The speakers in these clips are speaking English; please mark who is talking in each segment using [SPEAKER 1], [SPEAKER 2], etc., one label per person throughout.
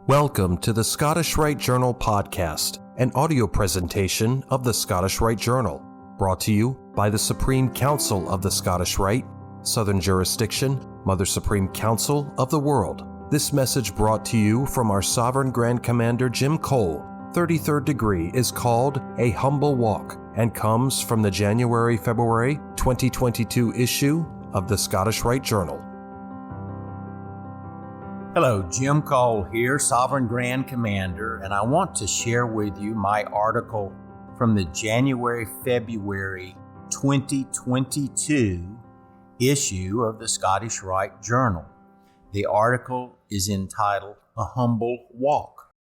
[SPEAKER 1] Welcome to the Scottish Rite Journal podcast, an audio presentation of the Scottish Rite Journal, brought to you by the Supreme Council of the Scottish Rite, Southern Jurisdiction, Mother Supreme Council of the World. This message brought to you from our Sovereign Grand Commander Jim Cole, 33rd degree, is called A Humble Walk and comes from the January-February 2022 issue of the Scottish Rite Journal.
[SPEAKER 2] Hello, Jim Cole here, Sovereign Grand Commander, and I want to share with you my article from the January-February 2022 issue of the Scottish Rite Journal. The article is entitled A Humble Walk,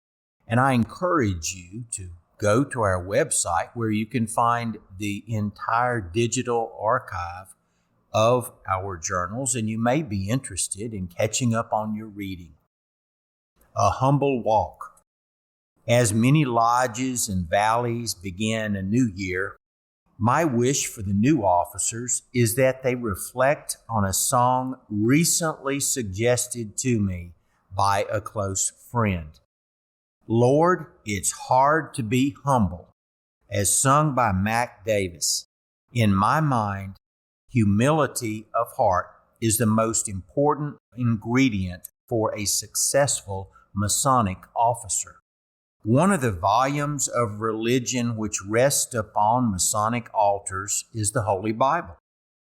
[SPEAKER 2] and I encourage you to go to our website where you can find the entire digital archive of our journals, and you may be interested in catching up on your reading. A Humble Walk. As many lodges and valleys begin a new year, my wish for the new officers is that they reflect on a song recently suggested to me by a close friend. Lord, it's hard to be humble, as sung by Mac Davis. In my mind, humility of heart is the most important ingredient for a successful Masonic officer. One of the volumes of religion which rest upon Masonic altars is the Holy Bible.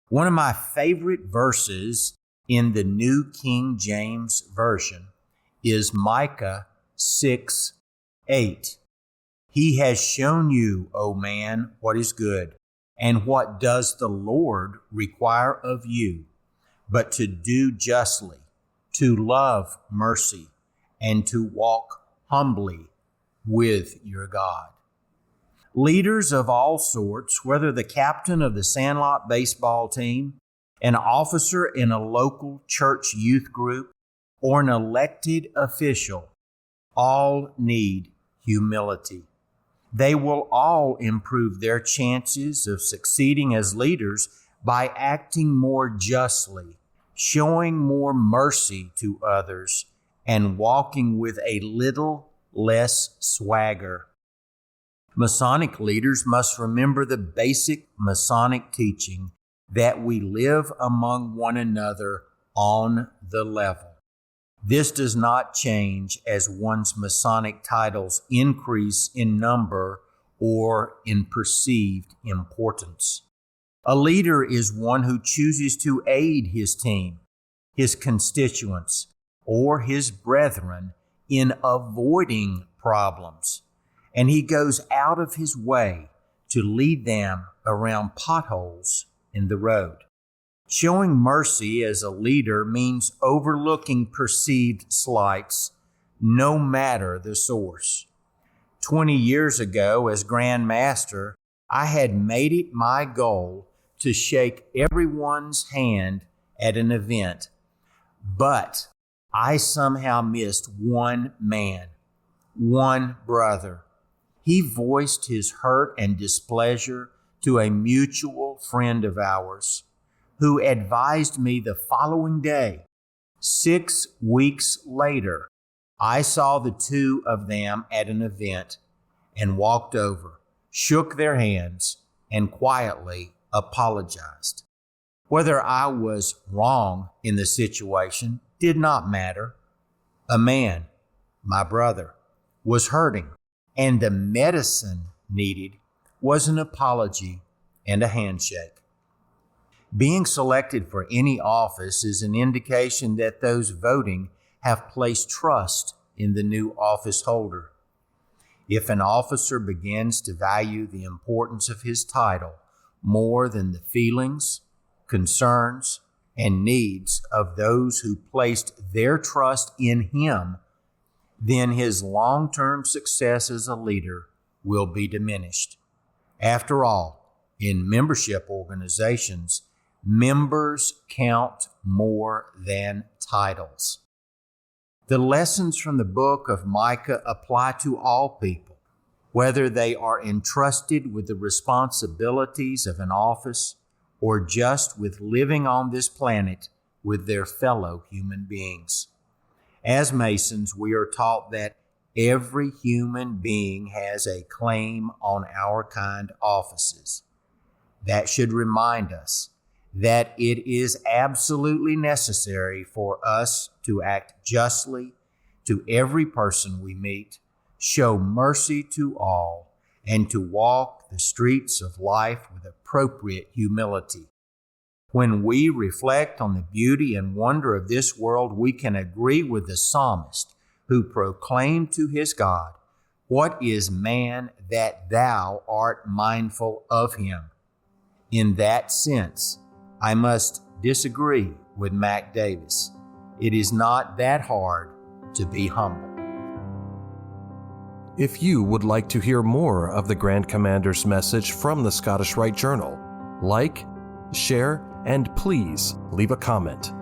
[SPEAKER 2] One of my favorite verses in the New King James Version is Micah 6:8. He has shown you, O man, what is good. And what does the Lord require of you, but to do justly, to love mercy, and to walk humbly with your God? Leaders of all sorts, whether the captain of the Sandlot baseball team, an officer in a local church youth group, or an elected official, all need humility. They will all improve their chances of succeeding as leaders by acting more justly, showing more mercy to others, and walking with a little less swagger. Masonic leaders must remember the basic Masonic teaching that we live among one another on the level. This does not change as one's Masonic titles increase in number or in perceived importance. A leader is one who chooses to aid his team, his constituents, or his brethren in avoiding problems, and he goes out of his way to lead them around potholes in the road. Showing mercy as a leader means overlooking perceived slights, no matter the source. 20 years ago, as Grand Master, I had made it my goal to shake everyone's hand at an event, but I somehow missed one man, one brother. He voiced his hurt and displeasure to a mutual friend of ours, who advised me the following day. 6 weeks later, I saw the two of them at an event and walked over, shook their hands, and quietly apologized. Whether I was wrong in the situation did not matter. A man, my brother, was hurting, and the medicine needed was an apology and a handshake. Being selected for any office is an indication that those voting have placed trust in the new office holder. If an officer begins to value the importance of his title more than the feelings, concerns, and needs of those who placed their trust in him, then his long-term success as a leader will be diminished. After all, in membership organizations, members count more than titles. The lessons from the book of Micah apply to all people, whether they are entrusted with the responsibilities of an office or just with living on this planet with their fellow human beings. As Masons, we are taught that every human being has a claim on our kind offices. That should remind us that it is absolutely necessary for us to act justly to every person we meet, show mercy to all, and to walk the streets of life with appropriate humility. When we reflect on the beauty and wonder of this world, we can agree with the psalmist who proclaimed to his God, "What is man that thou art mindful of him?" In that sense, I must disagree with Mac Davis. It is not that hard to be humble.
[SPEAKER 1] If you would like to hear more of the Grand Commander's message from the Scottish Rite Journal, like, share, and please leave a comment.